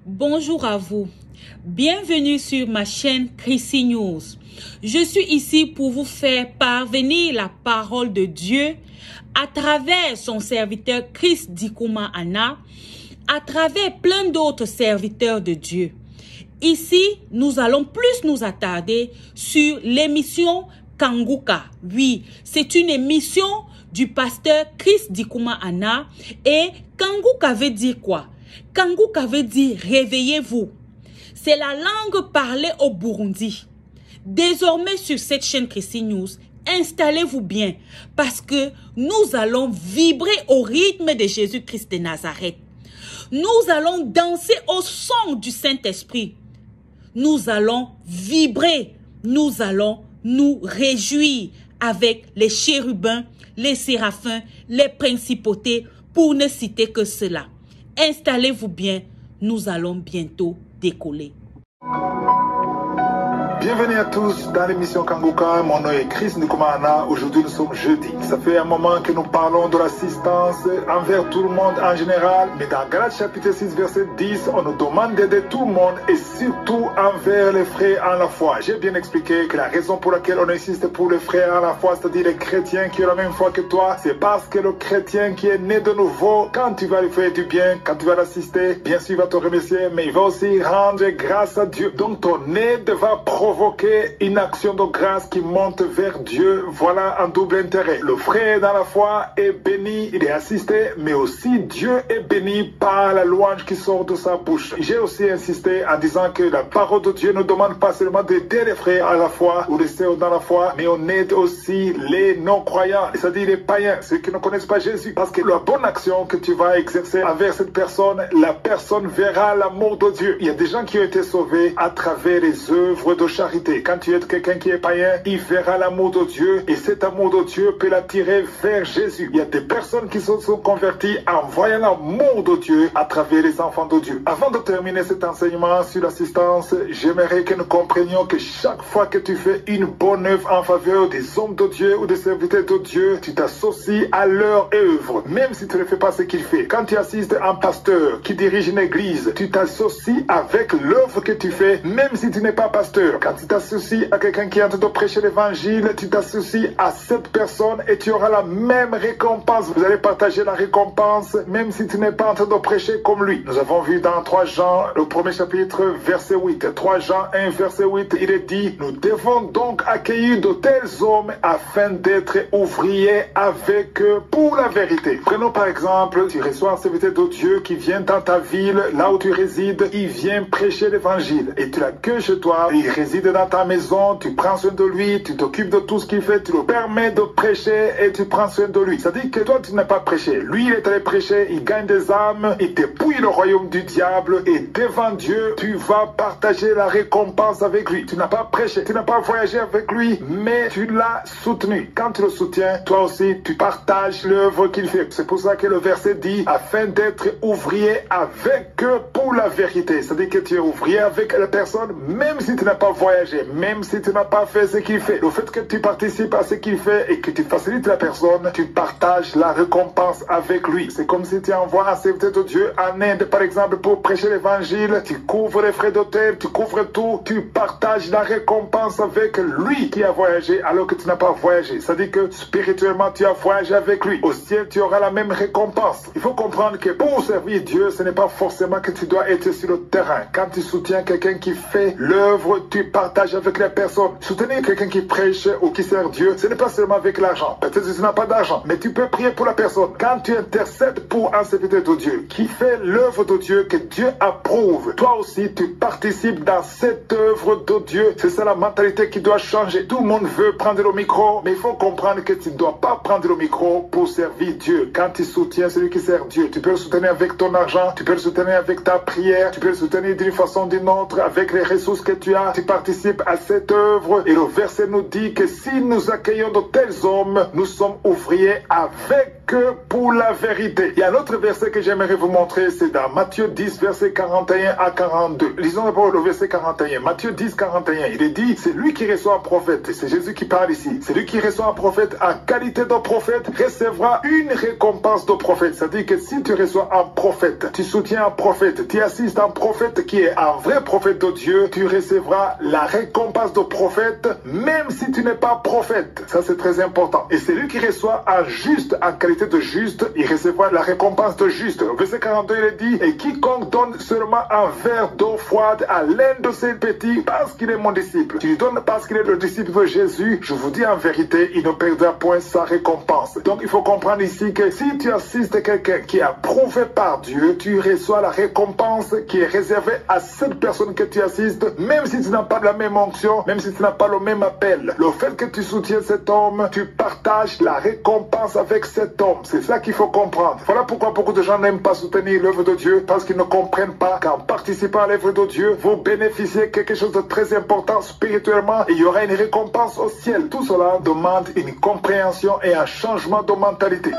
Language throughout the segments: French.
Bonjour à vous. Bienvenue sur ma chaîne Chrissy News. Je suis ici pour vous faire parvenir la parole de Dieu à travers son serviteur Chris Dikuma Anna, à travers plein d'autres serviteurs de Dieu. Ici, nous allons plus nous attarder sur l'émission Kanguka. Oui, c'est une émission du pasteur Chris Dikuma Anna. Et Kanguka veut dire quoi? Kanguka veut dire réveillez-vous. C'est la langue parlée au Burundi. Désormais sur cette chaîne Chrissy News, installez-vous bien parce que nous allons vibrer au rythme de Jésus-Christ de Nazareth. Nous allons danser au son du Saint-Esprit. Nous allons vibrer. Nous allons nous réjouir avec les chérubins, les séraphins, les principautés, pour ne citer que cela. Installez-vous bien, nous allons bientôt décoller. Bienvenue à tous dans l'émission Kanguka. Mon nom est Chris Dikuma Anna. Aujourd'hui, nous sommes jeudi. Ça fait un moment que nous parlons de l'assistance envers tout le monde en général. Mais dans Galates chapitre 6, verset 10, on nous demande d'aider tout le monde et surtout envers les frères en la foi. J'ai bien expliqué que la raison pour laquelle on insiste pour les frères en la foi, c'est-à-dire les chrétiens qui ont la même foi que toi, c'est parce que le chrétien qui est né de nouveau, quand tu vas lui faire du bien, quand tu vas l'assister, bien sûr, il va te remercier, mais il va aussi rendre grâce à Dieu. Donc ton aide va provoquer une action de grâce qui monte vers Dieu. Voilà un double intérêt. Le frère dans la foi est béni, il est assisté, mais aussi Dieu est béni par la louange qui sort de sa bouche. J'ai aussi insisté en disant que la parole de Dieu ne demande pas seulement d'aider les frères à la foi ou les sœurs dans la foi, mais on aide aussi les non-croyants, c'est-à-dire les païens, ceux qui ne connaissent pas Jésus. Parce que la bonne action que tu vas exercer envers cette personne, la personne verra l'amour de Dieu. Il y a des gens qui ont été sauvés à travers les œuvres de charité. Quand tu es quelqu'un qui est païen, il verra l'amour de Dieu et cet amour de Dieu peut l'attirer vers Jésus. Il y a des personnes qui se sont converties en voyant l'amour de Dieu à travers les enfants de Dieu. Avant de terminer cet enseignement sur l'assistance, j'aimerais que nous comprenions que chaque fois que tu fais une bonne œuvre en faveur des hommes de Dieu ou des serviteurs de Dieu, tu t'associes à leur œuvre, même si tu ne fais pas ce qu'il fait. Quand tu assistes un pasteur qui dirige une église, tu t'associes avec l'œuvre que tu fais, même si tu n'es pas pasteur. Quand tu t'associes à quelqu'un qui est en train de prêcher l'évangile, tu t'associes à cette personne et tu auras la même récompense. Vous allez partager la récompense même si tu n'es pas en train de prêcher comme lui. Nous avons vu dans 3 Jean, le premier chapitre, verset 8. 3 Jean 1, verset 8, il est dit, nous devons donc accueillir de tels hommes afin d'être ouvriers avec eux pour la vérité. Prenons par exemple, tu reçois un serviteur de Dieu qui vient dans ta ville, là où tu résides, il vient prêcher l'évangile et tu l'accueilles chez toi, il réside dans ta maison, tu prends soin de lui, tu t'occupes de tout ce qu'il fait, tu le permets de prêcher et tu prends soin de lui. C'est-à-dire que toi, tu n'as pas prêché. Lui, il est allé prêcher, il gagne des âmes, il dépouille le royaume du diable et devant Dieu, tu vas partager la récompense avec lui. Tu n'as pas prêché, tu n'as pas voyagé avec lui, mais tu l'as soutenu. Quand tu le soutiens, toi aussi, tu partages l'œuvre qu'il fait. C'est pour ça que le verset dit, afin d'être ouvrier avec eux pour la vérité. C'est-à-dire que tu es ouvrier avec la personne, même si tu n'as pas voyagé, même si tu n'as pas fait ce qu'il fait. Le fait que tu participes à ce qu'il fait et que tu facilites la personne, tu partages la récompense avec lui. C'est comme si tu envoies un serviteur de Dieu en Inde, par exemple, pour prêcher l'évangile. Tu couvres les frais d'hôtel, tu couvres tout, tu partages la récompense avec lui qui a voyagé alors que tu n'as pas voyagé. C'est-à-dire que spirituellement, tu as voyagé avec lui. Au ciel, tu auras la même récompense. Il faut comprendre que pour servir Dieu, ce n'est pas forcément que tu dois être sur le terrain. Quand tu soutiens quelqu'un qui fait l'œuvre, tu partages avec les personnes. Soutenir quelqu'un qui prêche ou qui sert Dieu, ce n'est pas seulement avec l'argent. Peut-être que tu n'as pas d'argent, mais tu peux prier pour la personne. Quand tu intercèdes pour un serviteur de Dieu qui fait l'œuvre de Dieu que Dieu approuve, toi aussi tu participes dans cette œuvre de Dieu. C'est ça la mentalité qui doit changer. Tout le monde veut prendre le micro, mais il faut comprendre que tu ne dois pas prendre le micro pour servir Dieu. Quand tu soutiens celui qui sert Dieu, tu peux le soutenir avec ton argent, tu peux le soutenir avec ta prière, tu peux le soutenir d'une façon ou d'une autre avec les ressources que tu as. Tu partages participe à cette œuvre. Et le verset nous dit que si nous accueillons de tels hommes, nous sommes ouvriers avec eux pour la vérité. Il y a un autre verset que j'aimerais vous montrer, c'est dans Matthieu 10, verset 41 à 42. Lisons d'abord le verset 41. Matthieu 10, 41. Il est dit, c'est lui qui reçoit un prophète. C'est Jésus qui parle ici. C'est lui qui reçoit un prophète en qualité de prophète, recevra une récompense de prophète. C'est-à-dire que si tu reçois un prophète, tu soutiens un prophète, tu assistes à un prophète qui est un vrai prophète de Dieu, tu recevras la récompense de prophète, même si tu n'es pas prophète. Ça, c'est très important. Et c'est lui qui reçoit un juste en qualité de juste, il recevra la récompense de juste. Au verset 42, il est dit, et quiconque donne seulement un verre d'eau froide à l'un de ses petits, parce qu'il est mon disciple. Tu lui donnes parce qu'il est le disciple de Jésus, je vous dis en vérité, il ne perdra point sa récompense. Donc, il faut comprendre ici que si tu assistes quelqu'un qui est approuvé par Dieu, tu reçois la récompense qui est réservée à cette personne que tu assistes, même si tu n'as pas la même onction, même si tu n'as pas le même appel. Le fait que tu soutiens cet homme, tu partages la récompense avec cet homme. C'est ça qu'il faut comprendre. Voilà pourquoi beaucoup de gens n'aiment pas soutenir l'œuvre de Dieu, parce qu'ils ne comprennent pas qu'en participant à l'œuvre de Dieu, vous bénéficiez de quelque chose de très important spirituellement et il y aura une récompense au ciel. Tout cela demande une compréhension et un changement de mentalité.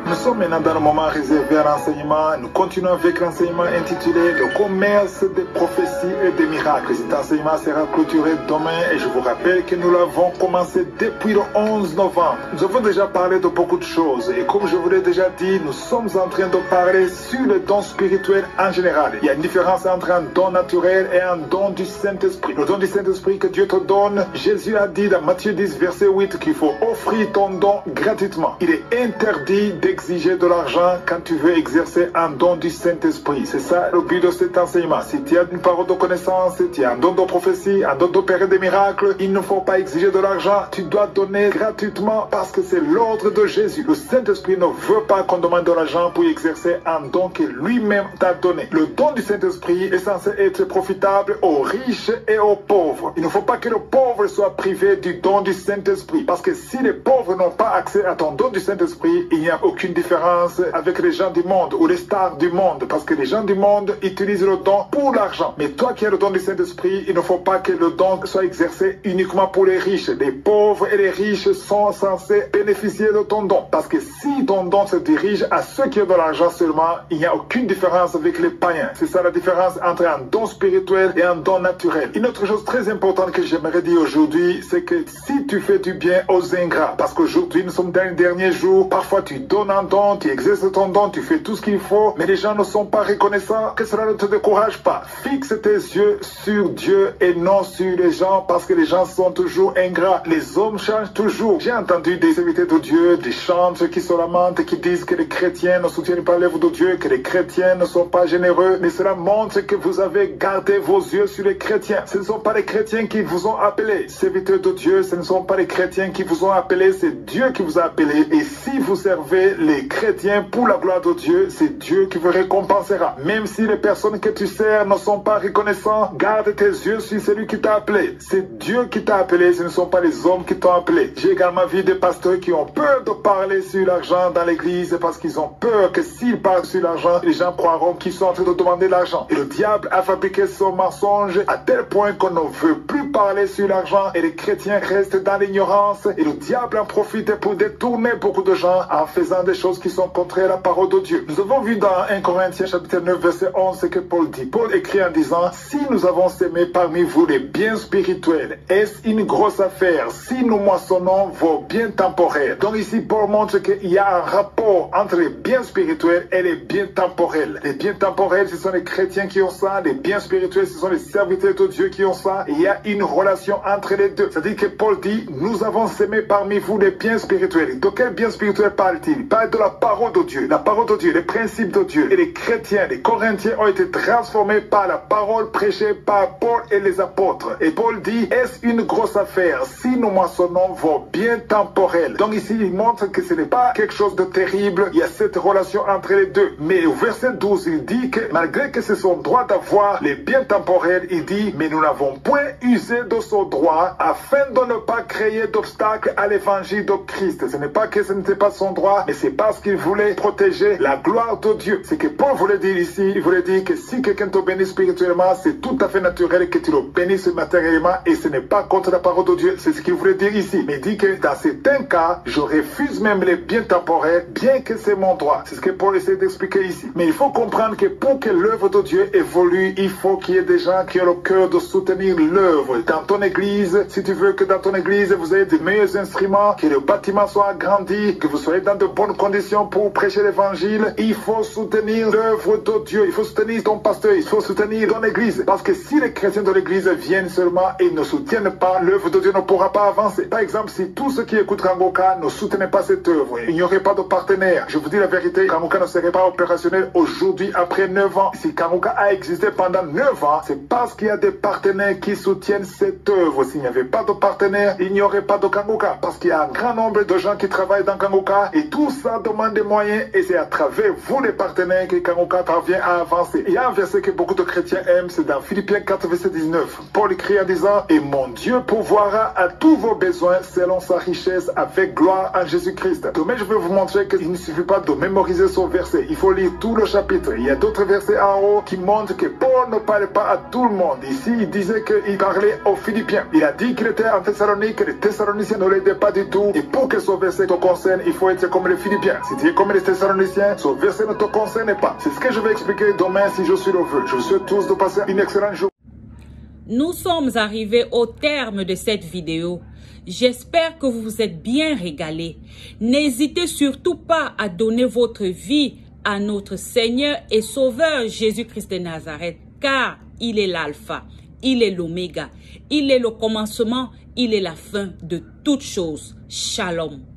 Nous sommes maintenant dans le moment réservé à l'enseignement. Nous continuons avec l'enseignement intitulé Le commerce des prophéties et des miracles. Cet enseignement sera clôturé demain et je vous rappelle que nous l'avons commencé depuis le 11 novembre. Nous avons déjà parlé de beaucoup de choses et comme je vous l'ai déjà dit, nous sommes en train de parler sur le don spirituel en général. Il y a une différence entre un don naturel et un don du Saint-Esprit. Le don du Saint-Esprit que Dieu te donne, Jésus a dit dans Matthieu 10, verset 8 qu'il faut offrir ton don gratuitement. Il est interdit d'exiger de l'argent quand tu veux exercer un don du Saint-Esprit. C'est ça le but de cet enseignement. Si tu as une parole de connaissance, si tu as un don de prophétie, un don d'opérer des miracles, il ne faut pas exiger de l'argent. Tu dois donner gratuitement parce que c'est l'ordre de Jésus. Le Saint-Esprit ne veut pas qu'on demande de l'argent pour exercer un don que lui-même t'a donné. Le don du Saint-Esprit est censé être profitable aux riches et aux pauvres. Il ne faut pas que le pauvre soit privé du don du Saint-Esprit. Parce que si les pauvres n'ont pas accès à ton don du Saint-Esprit, il n'y a aucune différence avec les gens du monde ou les stars du monde, parce que les gens du monde utilisent le don pour l'argent. Mais toi qui as le don du Saint-Esprit, il ne faut pas que le don soit exercé uniquement pour les riches. Les pauvres et les riches sont censés bénéficier de ton don, parce que si ton don se dirige à ceux qui ont de l'argent seulement, il n'y a aucune différence avec les païens. C'est ça la différence entre un don spirituel et un don naturel. Une autre chose très importante que j'aimerais dire aujourd'hui, c'est que si tu fais du bien aux ingrats, parce qu'aujourd'hui nous sommes dans les derniers jours, parfois tu donnes un don, tu exerces ton don, tu fais tout ce qu'il faut, mais les gens ne sont pas reconnaissants, que cela ne te décourage pas. Fixe tes yeux sur Dieu et non sur les gens, parce que les gens sont toujours ingrats. Les hommes changent toujours. J'ai entendu des serviteurs de Dieu, des chantres qui se lamentent, qui disent que les chrétiens ne soutiennent pas l'œuvre de Dieu, que les chrétiens ne sont pas généreux, mais cela montre que vous avez gardé vos yeux sur les chrétiens. Ce ne sont pas les chrétiens qui vous ont appelé. Serviteurs de Dieu, ce ne sont pas les chrétiens qui vous ont appelé, c'est Dieu qui vous a appelé. Et si vous servez les chrétiens pour la gloire de Dieu, c'est Dieu qui vous récompensera. Même si les personnes que tu sers ne sont pas reconnaissants, garde tes yeux sur celui qui t'a appelé. C'est Dieu qui t'a appelé, ce ne sont pas les hommes qui t'ont appelé. J'ai également vu des pasteurs qui ont peur de parler sur l'argent dans l'église parce qu'ils ont peur que s'ils parlent sur l'argent, les gens croiront qu'ils sont en train de demander l'argent. Et le diable a fabriqué son mensonge à tel point qu'on ne veut plus parler sur l'argent et les chrétiens restent dans l'ignorance et le diable en profite pour détourner beaucoup de gens en faisant des choses qui sont contraires à la parole de Dieu. Nous avons vu dans 1 Corinthiens chapitre 9 verset 11 ce que Paul dit. Paul écrit en disant: si nous avons semé parmi vous les biens spirituels, est-ce une grosse affaire si nous moissonnons vos biens temporaires? Donc ici Paul montre qu'il y a un rapport entre les biens spirituels et les biens temporels. Les biens temporels, ce sont les chrétiens qui ont ça. Les biens spirituels, ce sont les serviteurs de Dieu qui ont ça. Et il y a une relation entre les deux. C'est-à-dire que Paul dit: nous avons semé parmi vous les biens spirituels. De quel bien spirituel parle-t-il? Il parle de la parole de Dieu. La parole de Dieu, les principes de Dieu. Et les chrétiens, les Corinthiens ont été transformés par la parole prêchée par Paul et les apôtres. Et Paul dit, est-ce une grosse affaire si nous moissonnons vos biens temporels? Donc ici, il montre que ce n'est pas quelque chose de terrible. Il y a cette relation entre les deux. Mais au verset 12, il dit que malgré que c'est son droit d'avoir les biens temporels, il dit, mais nous n'avons point usé de ce droit afin de ne pas créer d'obstacle à l'évangile de Christ. Ce n'est pas que ce n'était pas son droit, mais c'est parce qu'il voulait protéger la gloire de Dieu. C'est que Paul voulait dire ici, il voulait dire que si quelqu'un te bénit spirituellement, c'est tout à fait naturel que tu le bénisses matériellement et ce n'est pas contre la parole de Dieu. C'est ce qu'il voulait dire ici. Mais il dit que dans certains cas, je refuse même les biens temporels, bien que c'est mon droit. C'est ce que Paul essaie d'expliquer ici. Mais il faut comprendre que pour que l'œuvre de Dieu évolue, il faut qu'il y ait des gens qui ont le cœur de soutenir l'œuvre. Dans ton église, si tu veux que dans ton église, vous ayez de meilleurs instruments, que le bâtiment soit agrandi, que vous soyez dans de bonnes conditions pour prêcher l'évangile, il faut soutenir l'œuvre de Dieu. Il faut soutenir ton pasteur, il faut soutenir ton église. Parce que si les chrétiens de l'église viennent seulement et ne soutiennent pas, l'œuvre de Dieu ne pourra pas avancer. Par exemple, si tous ceux qui écoutent Kangoka ne soutenaient pas cette œuvre, il n'y aurait pas de partenaire. Je vous dis la vérité, Kangoka ne serait pas opérationnel aujourd'hui après 9 ans. Si Kangoka a existé pendant 9 ans, c'est parce qu'il y a des partenaires qui soutiennent cette œuvre. S'il n'y avait pas de partenaires, il n'y aurait pas de Kangoka. Parce qu'il y a un grand nombre de gens qui travaillent dans Kangoka et tout ça demande des moyens et c'est à travers vous les partenaires que Kangoka parvient à avancer. Il y a un verset que beaucoup de chrétiens aiment, c'est dans Philippiens 4, verset 19. Paul écrit en disant, et mon Dieu pourvoira à tous vos besoins selon sa richesse avec gloire en Jésus-Christ. Demain, je vais vous montrer qu'il ne suffit pas de mémoriser ce verset. Il faut lire tout le chapitre. Il y a d'autres versets en haut qui montrent que Paul ne parlait pas à tout le monde. Ici, il disait qu'il parlait aux Philippiens. Il a dit qu'il était en Thessalonique, que les Thessaloniciens ne l'aidaient pas du tout. Et pour que ce verset te concerne, il faut être comme les Philippiens. Si tu es comme les Thessaloniciens, ce verset ne te concerne pas. C'est ce que je vais expliquer demain si je suis le vœu. Je vous souhaite tous de passer une excellente journée. Nous sommes arrivés au terme de cette vidéo. J'espère que vous vous êtes bien régalés. N'hésitez surtout pas à donner votre vie à notre Seigneur et Sauveur Jésus-Christ de Nazareth, car il est l'alpha, il est l'oméga, il est le commencement, il est la fin de toutes choses. Shalom.